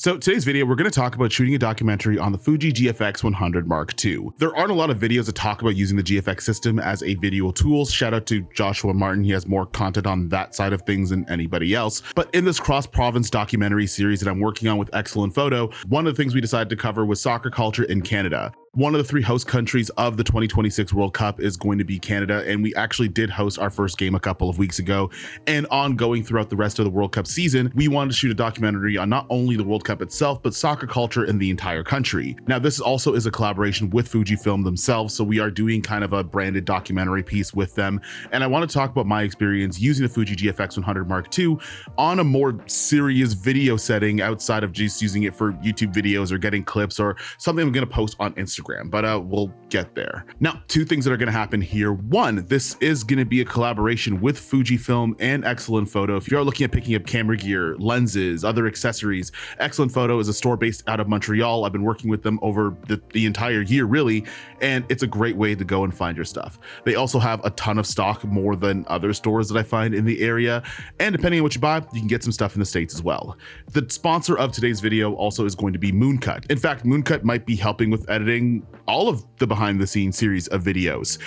So today's video, we're going to talk about shooting a documentary on the Fuji GFX100 II. There aren't a lot of videos that talk about using the GFX system as a video tool. Shout out to Joshua Martin. He has more content on that side of things than anybody else. But in this cross-province documentary series that I'm working on with Excellent Photo, one of the things we decided to cover was soccer culture in Canada. One of the three host countries of the 2026 World Cup is going to be Canada, and we actually did host our first game a couple of weeks ago. And ongoing throughout the rest of the World Cup season, we wanted to shoot a documentary on not only the World Cup itself, but soccer culture in the entire country. Now, this also is a collaboration with Fujifilm themselves, so we are doing kind of a branded documentary piece with them. And I want to talk about my experience using the Fuji GFX100 II on a more serious video setting outside of just using it for YouTube videos or getting clips or something I'm going to post on Instagram. But we'll get there. Now, two things that are going to happen here. One, this is going to be a collaboration with Fujifilm and Excellent Photo. If you are looking at picking up camera gear, lenses, other accessories, Excellent Photo is a store based out of Montreal. I've been working with them over the entire year, really, and it's a great way to go and find your stuff. They also have a ton of stock, more than other stores that I find in the area, and depending on what you buy, you can get some stuff in the States as well. The sponsor of today's video also is going to be Moonut. In fact, Moonut might be helping with editing all of the behind the scenes series of videos.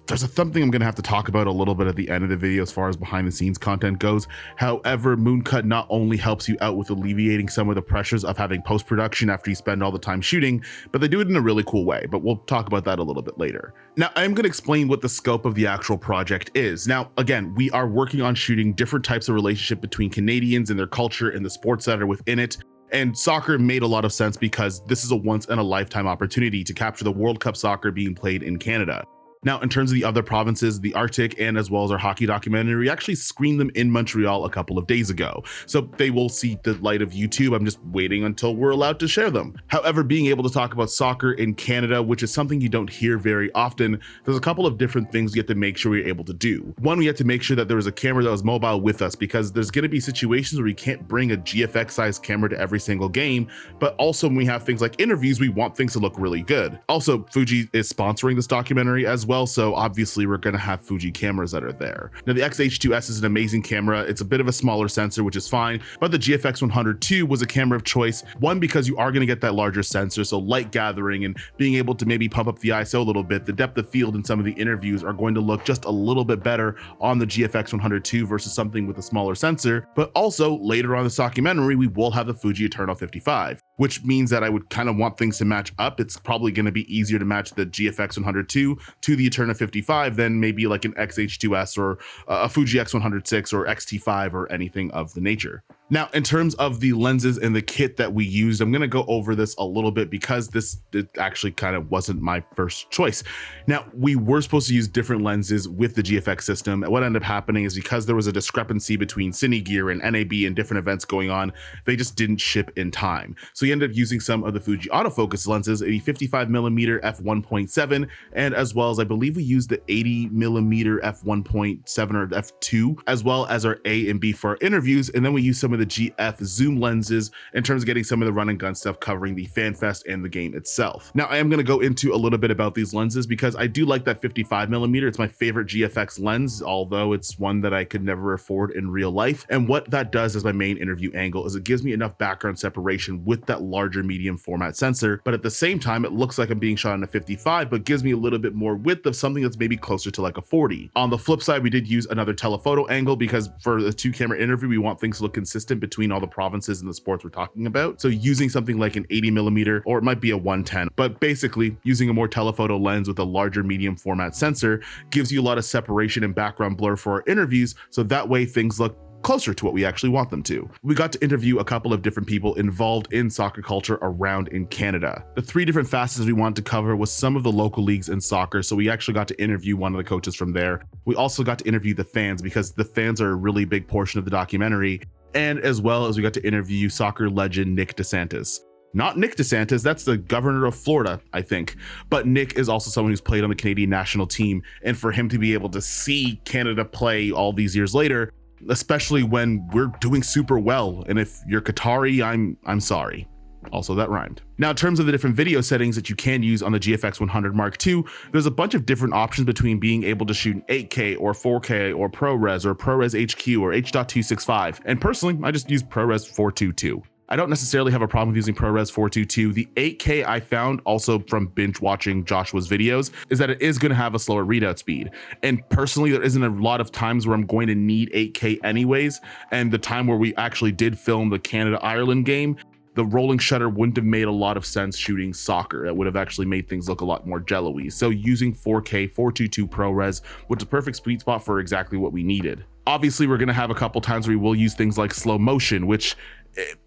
There's something I'm going to have to talk about a little bit at the end of the video as far as behind the scenes content goes. However, Moonut not only helps you out with alleviating some of the pressures of having post-production after you spend all the time shooting, but they do it in a really cool way, but we'll talk about that a little bit later. Now, I'm going to explain what the scope of the actual project is. Now, again, we are working on shooting different types of relationship between Canadians and their culture and the sports that are within it. And soccer made a lot of sense because this is a once in a lifetime opportunity to capture the World Cup soccer being played in Canada. Now, in terms of the other provinces, the Arctic, and as well as our hockey documentary, we actually screened them in Montreal a couple of days ago. So they will see the light of YouTube. I'm just waiting until we're allowed to share them. However, being able to talk about soccer in Canada, which is something you don't hear very often, there's a couple of different things you have to make sure we're able to do. One, we had to make sure that there was a camera that was mobile with us because there's going to be situations where we can't bring a GFX sized camera to every single game. But also when we have things like interviews, we want things to look really good. Also, Fuji is sponsoring this documentary as well. So obviously we're going to have Fuji cameras that are there. Now the X-H2S is an amazing camera. It's a bit of a smaller sensor, which is fine, but the GFX100 II was a camera of choice. One, because you are going to get that larger sensor. So light gathering and being able to maybe pump up the ISO a little bit, the depth of field in some of the interviews are going to look just a little bit better on the GFX100 II versus something with a smaller sensor. But also later on this documentary, we will have the Fuji Eternal 55, which means that I would kind of want things to match up. It's probably going to be easier to match the GFX100 II to the Eternal 55 than maybe like an X-H2S or a Fuji X106 or X-T5 or anything of the nature. Now, in terms of the lenses and the kit that we used, I'm going to go over this a little bit because it actually kind of wasn't my first choice. Now, we were supposed to use different lenses with the GFX system. And what ended up happening is because there was a discrepancy between Cine Gear and NAB and different events going on, they just didn't ship in time. So we ended up using some of the Fuji autofocus lenses, a 55mm f1.7, and as well as I believe we used the 80mm f1.7 or f2, as well as our A and B for our interviews. And then we used some of the GF zoom lenses in terms of getting some of the run and gun stuff covering the fan fest and the game itself. Now I am going to go into a little bit about these lenses because I do like that 55mm. It's my favorite GFX lens, although it's one that I could never afford in real life. And what that does as my main interview angle is it gives me enough background separation with that larger medium format sensor, but at the same time it looks like I'm being shot on a 55, but gives me a little bit more width of something that's maybe closer to like a 40. On the flip side, we did use another telephoto angle because for the 2-camera interview, we want things to look consistent between all the provinces and the sports we're talking about. So using something like an 80mm, or it might be a 110, but basically using a more telephoto lens with a larger medium format sensor gives you a lot of separation and background blur for our interviews. So that way things look closer to what we actually want them to. We got to interview a couple of different people involved in soccer culture around in Canada. The 3 different facets we wanted to cover was some of the local leagues in soccer. So we actually got to interview one of the coaches from there. We also got to interview the fans because the fans are a really big portion of the documentary. And as well as we got to interview soccer legend Nick DeSantis. Not Nick DeSantis, that's the governor of Florida, I think. But Nick is also someone who's played on the Canadian national team. And for him to be able to see Canada play all these years later, especially when we're doing super well. And if you're Qatari, I'm sorry. Also, that rhymed. Now, in terms of the different video settings that you can use on the GFX100 II, there's a bunch of different options between being able to shoot 8K or 4K or ProRes or ProRes HQ or H.265. And personally, I just use ProRes 422. I don't necessarily have a problem with using ProRes 422. The 8K I found also from binge watching Joshua's videos is that it is going to have a slower readout speed. And personally, there isn't a lot of times where I'm going to need 8K anyways. And the time where we actually did film the Canada-Ireland game, the rolling shutter wouldn't have made a lot of sense shooting soccer. That would have actually made things look a lot more jello-y. So using 4K 422 ProRes was the perfect sweet spot for exactly what we needed. Obviously, we're going to have a couple times where we will use things like slow motion, which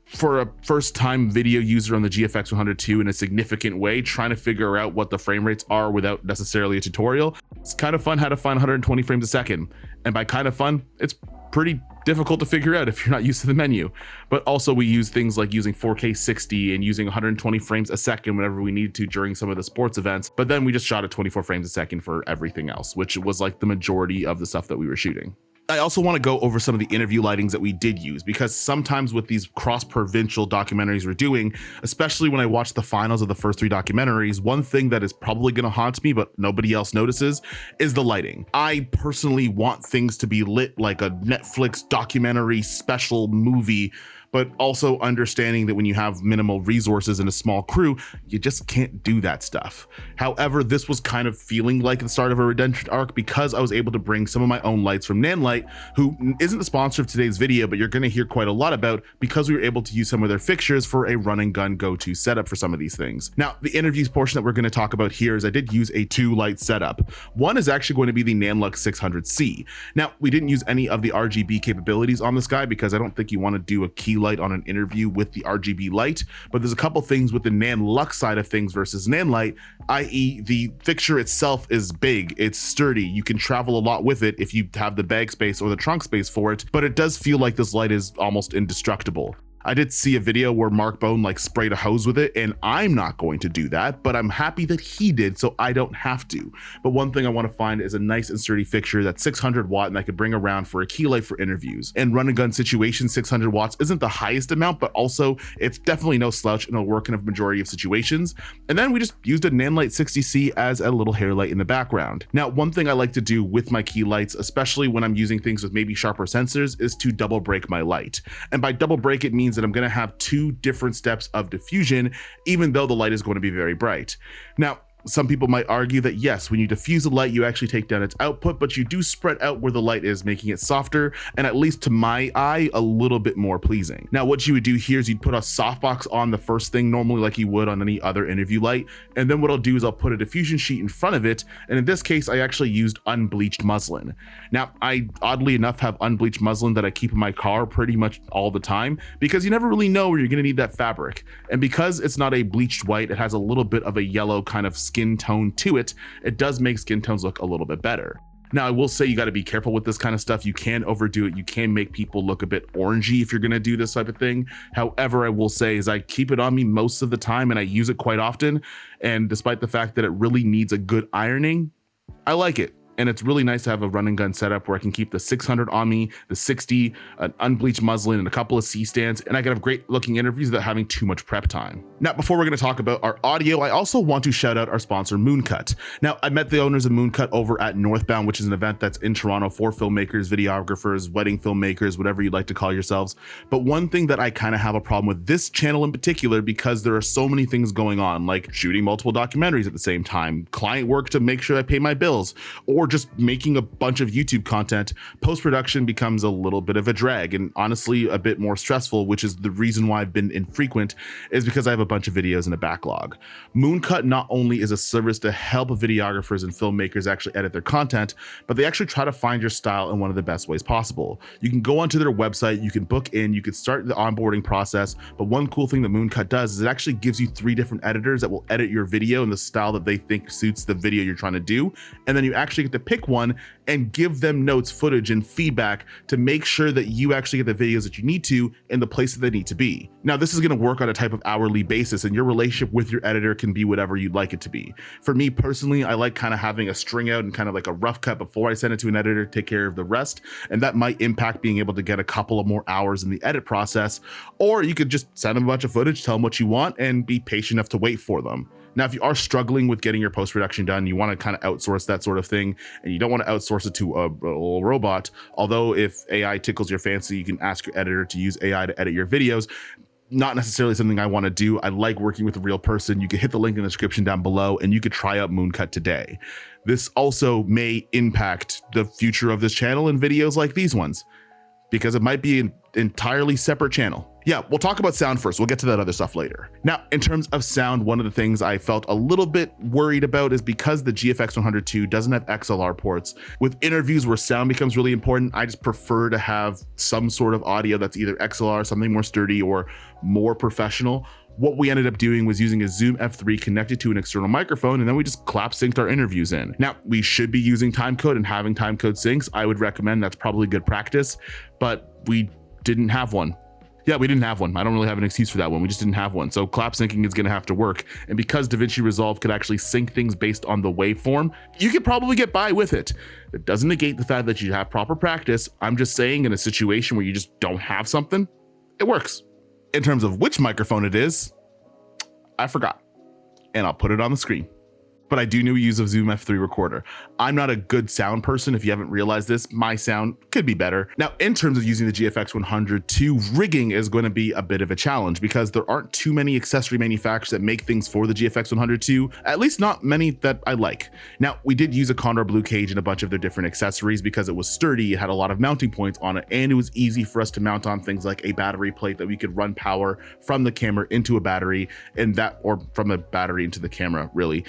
for a first-time video user on the GFX100II in a significant way, trying to figure out what the frame rates are without necessarily a tutorial, it's kind of fun how to find 120 frames a second. And by kind of fun, it's pretty difficult to figure out if you're not used to the menu. But also we use things like using 4K 60 and using 120 frames a second whenever we needed to during some of the sports events. But then we just shot at 24 frames a second for everything else, which was like the majority of the stuff that we were shooting. I also want to go over some of the interview lightings that we did use, because sometimes with these cross-provincial documentaries we're doing, especially when I watch the finals of the first 3 documentaries, one thing that is probably going to haunt me but nobody else notices is the lighting. I personally want things to be lit like a Netflix documentary special movie, but also understanding that when you have minimal resources and a small crew, you just can't do that stuff. However, this was kind of feeling like the start of a redemption arc because I was able to bring some of my own lights from Nanlite, who isn't the sponsor of today's video, but you're gonna hear quite a lot about because we were able to use some of their fixtures for a run and gun go-to setup for some of these things. Now, the interviews portion that we're gonna talk about here is I did use a 2-light setup. One is actually going to be the Nanlux 600C. Now, we didn't use any of the RGB capabilities on this guy because I don't think you wanna do a key light on an interview with the RGB light, but there's a couple things with the Nanlux side of things versus Nanlite, i.e. the fixture itself is big, it's sturdy, you can travel a lot with it if you have the bag space or the trunk space for it, but it does feel like this light is almost indestructible. I did see a video where Mark Bone like sprayed a hose with it, and I'm not going to do that, but I'm happy that he did so I don't have to. But one thing I want to find is a nice and sturdy fixture that's 600 watt and I could bring around for a key light for interviews. And run and gun situation, 600 watts isn't the highest amount, but also it's definitely no slouch and it'll work in a majority of situations. And then we just used a Nanlite 60C as a little hair light in the background. Now, one thing I like to do with my key lights, especially when I'm using things with maybe sharper sensors, is to double break my light. And by double break, it means that I'm going to have 2 different steps of diffusion, even though the light is going to be very bright. Now, some people might argue that yes, when you diffuse a light, you actually take down its output, but you do spread out where the light is, making it softer, and at least to my eye, a little bit more pleasing. Now, what you would do here is you'd put a softbox on the first thing, normally like you would on any other interview light, and then what I'll do is I'll put a diffusion sheet in front of it, and in this case, I actually used unbleached muslin. Now, I oddly enough have unbleached muslin that I keep in my car pretty much all the time, because you never really know where you're gonna need that fabric. And because it's not a bleached white, it has a little bit of a yellow kind of skin tone to it, it does make skin tones look a little bit better. Now, I will say you got to be careful with this kind of stuff. You can overdo it. You can make people look a bit orangey if you're going to do this type of thing. However, I will say is I keep it on me most of the time and I use it quite often. And despite the fact that it really needs a good ironing, I like it. And it's really nice to have a run and gun setup where I can keep the 600 on me, the 60, an unbleached muslin, and a couple of C-stands, and I can have great looking interviews without having too much prep time. Now, before we're going to talk about our audio, I also want to shout out our sponsor, Moonut. Now, I met the owners of Moonut over at Northbound, which is an event that's in Toronto for filmmakers, videographers, wedding filmmakers, whatever you'd like to call yourselves. But one thing that I kind of have a problem with this channel in particular, because there are so many things going on, like shooting multiple documentaries at the same time, client work to make sure I pay my bills, or just making a bunch of YouTube content, post-production becomes a little bit of a drag and honestly a bit more stressful, which is the reason why I've been infrequent, is because I have a bunch of videos in a backlog. Moonut not only is a service to help videographers and filmmakers actually edit their content, but they actually try to find your style in one of the best ways possible. You can go onto their website, you can book in, you can start the onboarding process, but one cool thing that Moonut does is it actually gives you 3 different editors that will edit your video in the style that they think suits the video you're trying to do, and then you actually get to pick one and give them notes, footage, and feedback to make sure that you actually get the videos that you need to in the place that they need to be. Now, this is going to work on a type of hourly basis, and your relationship with your editor can be whatever you'd like it to be. For me personally, I like kind of having a string out and kind of like a rough cut before I send it to an editor to take care of the rest, and that might impact being able to get a couple of more hours in the edit process, or you could just send them a bunch of footage, tell them what you want, and be patient enough to wait for them. Now, if you are struggling with getting your post-production done, you want to kind of outsource that sort of thing, and you don't want to outsource it to a robot, although if AI tickles your fancy, you can ask your editor to use AI to edit your videos. not necessarily something I want to do. I like working with a real person. You can hit the link in the description down below and you could try out Moonut today. This also may impact the future of this channel and videos like these ones, because it might be an entirely separate channel. Yeah, we'll talk about sound first. We'll get to that other stuff later. Now, in terms of sound, one of the things I felt a little bit worried about is because the GFX100II doesn't have XLR ports. With interviews where sound becomes really important, I just prefer to have some sort of audio that's either XLR, something more sturdy, or more professional. What we ended up doing was using a Zoom F3 connected to an external microphone, and then we just clap synced our interviews in. Now, we should be using timecode and having timecode syncs. I would recommend, that's probably good practice, but we didn't have one. Yeah, we didn't have one. I don't really have an excuse for that one. We just didn't have one. So clap syncing is gonna have to work. And because DaVinci Resolve could actually sync things based on the waveform, you could probably get by with it. It doesn't negate the fact that you have proper practice. I'm just saying, in a situation where you just don't have something, it works. In terms of which microphone it is, I forgot, and I'll put it on the screen. But I do use a Zoom F3 recorder. I'm not a good sound person. If you haven't realized this, my sound could be better. Now, in terms of using the GFX100II, rigging is going to be a bit of a challenge because there aren't too many accessory manufacturers that make things for the GFX100II, at least not many that I like. Now, we did use a Condor Blue cage and a bunch of their different accessories because it was sturdy, it had a lot of mounting points on it, and it was easy for us to mount on things like a battery plate that we could run power from the camera into a battery, and that, or from the battery into the camera, really.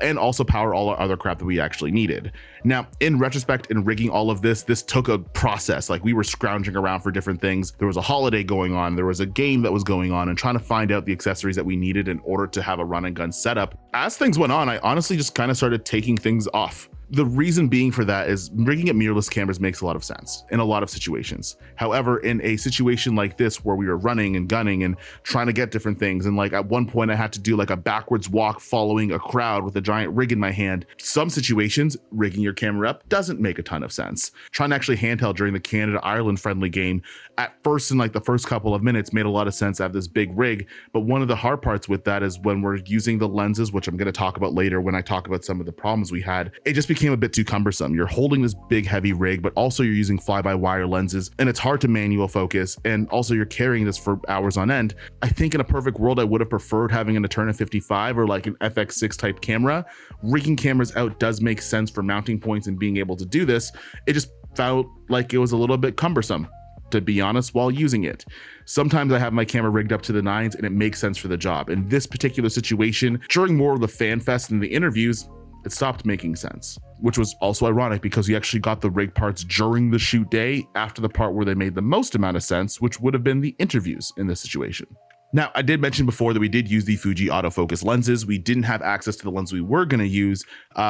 And also power all our other crap that we actually needed. Now, in retrospect, in rigging all of this took a process. Like, we were scrounging around for different things. There was a holiday going on, there was a game that was going on, and trying to find out the accessories that we needed in order to have a run and gun setup. As things went on, I honestly just kind of started taking things off. The reason being for that is rigging at mirrorless cameras makes a lot of sense in a lot of situations. However, in a situation like this where we were running and gunning and trying to get different things, and like at one point I had to do like a backwards walk following a crowd with a giant rig in my hand, some situations rigging your camera up doesn't make a ton of sense. Trying to actually handheld during the Canada-Ireland friendly game, at first in like the first couple of minutes made a lot of sense to have this big rig, but one of the hard parts with that is when we're using the lenses, which I'm going to talk about later when I talk about some of the problems we had, it just became a bit too cumbersome. You're holding this big heavy rig, but also you're using fly-by-wire lenses, and it's hard to manual focus, and also you're carrying this for hours on end. I think in a perfect world I would have preferred having an Eterna 55 or like an FX6 type camera. Rigging cameras out does make sense for mounting points and being able to do this. It just felt like it was a little bit cumbersome, to be honest, while using it. Sometimes I have my camera rigged up to the nines and it makes sense for the job. In this particular situation, during more of the fan fest and the interviews, it stopped making sense, which was also ironic because we actually got the rig parts during the shoot day after the part where they made the most amount of sense, which would have been the interviews in this situation. Now, I did mention before that we did use the Fuji autofocus lenses. We didn't have access to the lens we were going to use,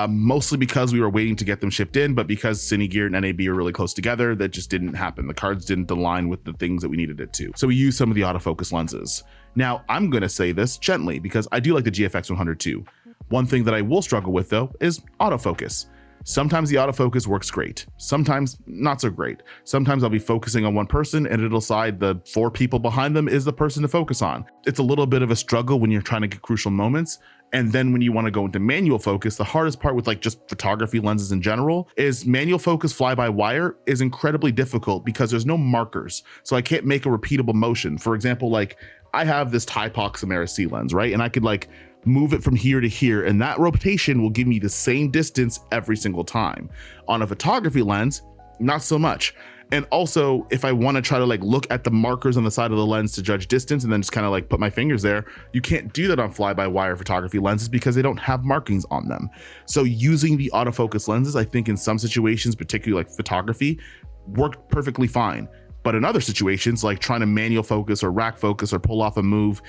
mostly because we were waiting to get them shipped in, but because Cinegear and NAB are really close together, that just didn't happen. The cards didn't align with the things that we needed it to. So we used some of the autofocus lenses. Now, I'm going to say this gently because I do like the GFX100II. One thing that I will struggle with though is autofocus. Sometimes the autofocus works great, sometimes not so great. Sometimes I'll be focusing on one person and it'll decide the 4 people behind them is the person to focus on. It's a little bit of a struggle when you're trying to get crucial moments. And then when you want to go into manual focus, the hardest part with like just photography lenses in general is manual focus fly-by-wire is incredibly difficult because there's no markers. So I can't make a repeatable motion. For example, like I have this Typox Samara C lens, right? And I could like move it from here to here, and that rotation will give me the same distance every single time. On a photography lens, not so much. And also, if I want to try to like look at the markers on the side of the lens to judge distance and then just kind of like put my fingers there, you can't do that on fly-by-wire photography lenses because they don't have markings on them. So using the autofocus lenses, I think in some situations, particularly like photography, worked perfectly fine. But in other situations, like trying to manual focus or rack focus or pull off a move,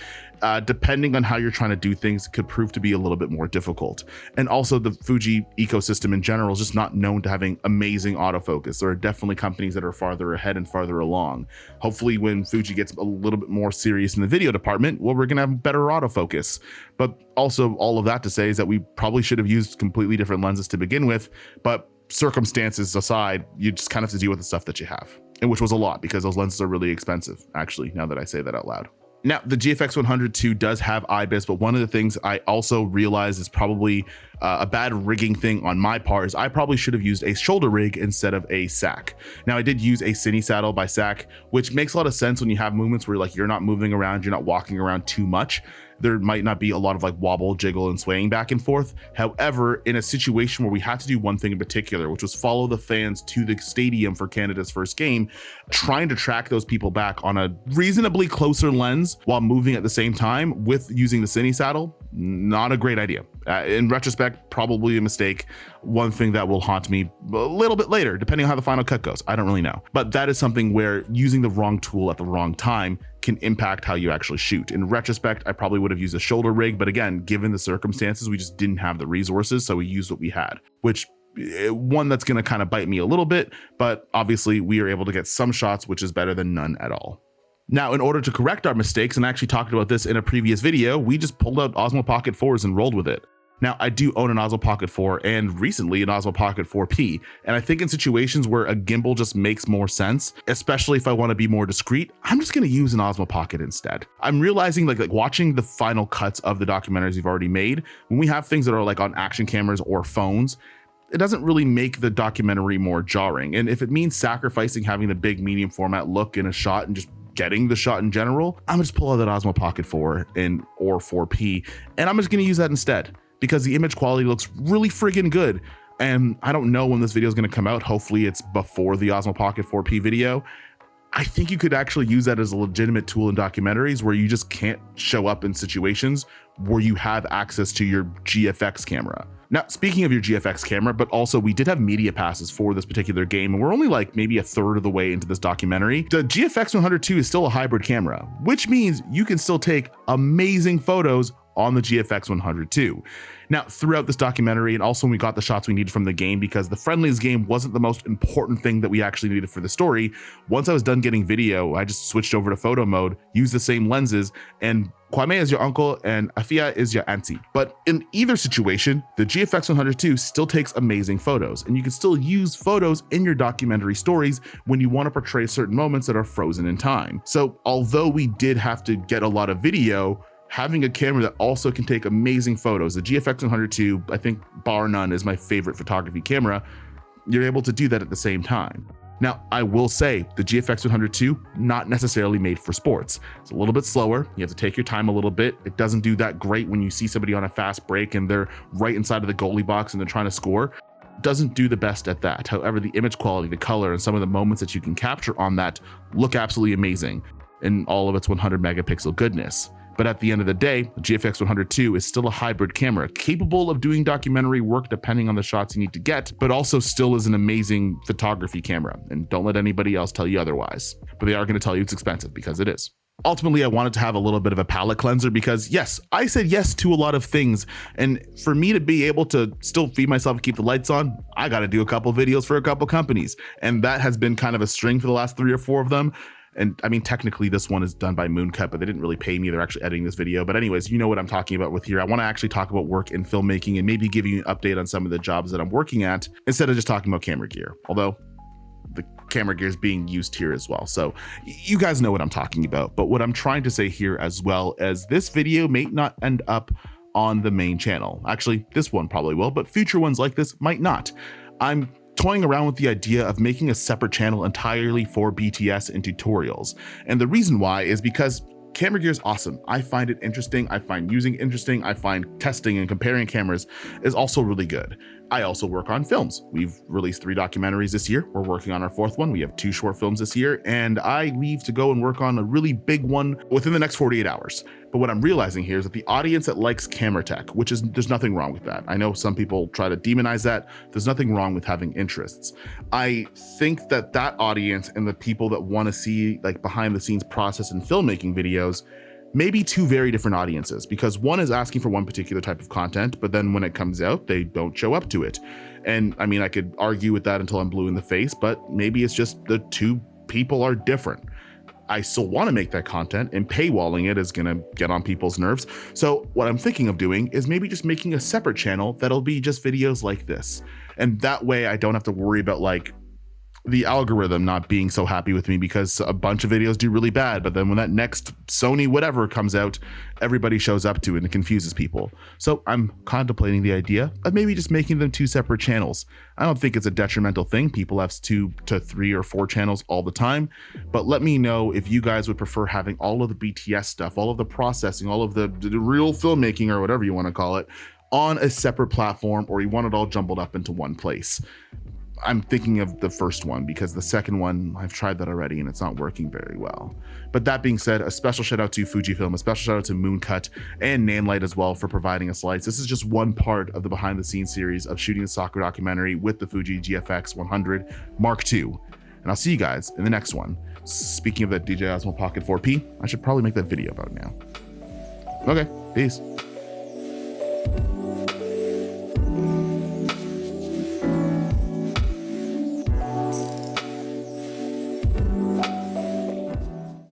depending on how you're trying to do things, could prove to be a little bit more difficult. And also the Fuji ecosystem in general is just not known to having amazing autofocus. There are definitely companies that are farther ahead and farther along. Hopefully when Fuji gets a little bit more serious in the video department, well, we're gonna have better autofocus. But also all of that to say is that we probably should have used completely different lenses to begin with, but circumstances aside, you just kind of have to deal with the stuff that you have. And which was a lot because those lenses are really expensive, actually, now that I say that out loud. Now, the GFX100II does have IBIS, but one of the things I also realized is probably a bad rigging thing on my part is I probably should have used a shoulder rig instead of a sack. Now, I did use a cine saddle by sack, which makes a lot of sense when you have movements where like you're not moving around, you're not walking around too much. There might not be a lot of like wobble, jiggle, and swaying back and forth. However, in a situation where we had to do one thing in particular, which was follow the fans to the stadium for Canada's first game, trying to track those people back on a reasonably closer lens while moving at the same time with using the cine saddle, not a great idea. In retrospect, probably a mistake. One thing that will haunt me a little bit later, depending on how the final cut goes. I don't really know. But that is something where using the wrong tool at the wrong time can impact how you actually shoot. In retrospect, I probably would have used a shoulder rig, but again, given the circumstances, we just didn't have the resources, so we used what we had, which one that's going to kind of bite me a little bit, but obviously we are able to get some shots, which is better than none at all. Now, in order to correct our mistakes, and I actually talked about this in a previous video, we just pulled out Osmo Pocket 4s and rolled with it. Now, I do own an Osmo Pocket 4 and recently an Osmo Pocket 4P, and I think in situations where a gimbal just makes more sense, especially if I want to be more discreet, I'm just going to use an Osmo Pocket instead. I'm realizing like watching the final cuts of the documentaries we've already made, when we have things that are like on action cameras or phones, it doesn't really make the documentary more jarring. And if it means sacrificing having the big medium format look in a shot and just getting the shot in general, I'm gonna just pull out that Osmo Pocket 4 or 4P, and I'm just gonna use that instead because the image quality looks really friggin' good. And I don't know when this video is gonna come out. Hopefully it's before the Osmo Pocket 4P video. I think you could actually use that as a legitimate tool in documentaries where you just can't show up in situations where you have access to your GFX camera. Now, speaking of your GFX camera, but also we did have media passes for this particular game, and we're only like maybe a third of the way into this documentary. The GFX100II is still a hybrid camera, which means you can still take amazing photos on the GFX100II. Now, throughout this documentary, and also when we got the shots we needed from the game, because the friendlies game wasn't the most important thing that we actually needed for the story, once I was done getting video, I just switched over to photo mode, used the same lenses, and Kwame is your uncle and Afia is your auntie. But in either situation, the GFX100II still takes amazing photos, and you can still use photos in your documentary stories when you want to portray certain moments that are frozen in time. So although we did have to get a lot of video, having a camera that also can take amazing photos, the GFX100II, I think bar none, is my favorite photography camera. You're able to do that at the same time. Now, I will say the GFX100II, not necessarily made for sports. It's a little bit slower. You have to take your time a little bit. It doesn't do that great when you see somebody on a fast break and they're right inside of the goalie box and they're trying to score. Doesn't do the best at that. However, the image quality, the color, and some of the moments that you can capture on that look absolutely amazing in all of its 100 megapixel goodness. But at the end of the day, the GFX100II is still a hybrid camera, capable of doing documentary work depending on the shots you need to get, but also still is an amazing photography camera. And don't let anybody else tell you otherwise. But they are going to tell you it's expensive, because it is. Ultimately, I wanted to have a little bit of a palate cleanser because yes, I said yes to a lot of things. And for me to be able to still feed myself and keep the lights on, I got to do a couple videos for a couple companies. And that has been kind of a string for the last 3 or 4 of them. And I mean, technically this one is done by Moonut, but they didn't really pay me. They're actually editing this video. But anyways, you know what I'm talking about with here. I want to actually talk about work in filmmaking and maybe give you an update on some of the jobs that I'm working at instead of just talking about camera gear. Although the camera gear is being used here as well. So you guys know what I'm talking about. But what I'm trying to say here as well as this video may not end up on the main channel. Actually, this one probably will, but future ones like this might not. I'm toying around with the idea of making a separate channel entirely for BTS and tutorials. And the reason why is because camera gear is awesome. I find it interesting. I find using it interesting. I find testing and comparing cameras is also really good. I also work on films. We've released 3 documentaries this year. We're working on our 4th one. We have 2 short films this year, and I leave to go and work on a really big one within the next 48 hours. But what I'm realizing here is that the audience that likes camera tech, which is, there's nothing wrong with that. I know some people try to demonize that. There's nothing wrong with having interests. I think that that audience and the people that want to see like behind the scenes process in filmmaking videos, maybe 2 very different audiences, because one is asking for one particular type of content, but then when it comes out, they don't show up to it. And I mean, I could argue with that until I'm blue in the face, but maybe it's just the 2 people are different. I still want to make that content, and paywalling it is going to get on people's nerves. So what I'm thinking of doing is maybe just making a separate channel that'll be just videos like this. And that way I don't have to worry about like the algorithm not being so happy with me because a bunch of videos do really bad, but then when that next Sony whatever comes out, everybody shows up to it and it confuses people. So I'm contemplating the idea of maybe just making them 2 separate channels. I don't think it's a detrimental thing. People have 2 to 3 or 4 channels all the time, but let me know if you guys would prefer having all of the BTS stuff, all of the processing, all of the real filmmaking or whatever you want to call it on a separate platform, or you want it all jumbled up into one place. I'm thinking of the first one because the second one, I've tried that already and it's not working very well. But that being said, a special shout out to Fujifilm, a special shout out to Moonut and Nanlite as well for providing us lights. This is just one part of the behind the scenes series of shooting a soccer documentary with the Fuji GFX100 Mark II. And I'll see you guys in the next one. Speaking of that DJI Osmo Pocket 4P, I should probably make that video about it now. Okay, peace.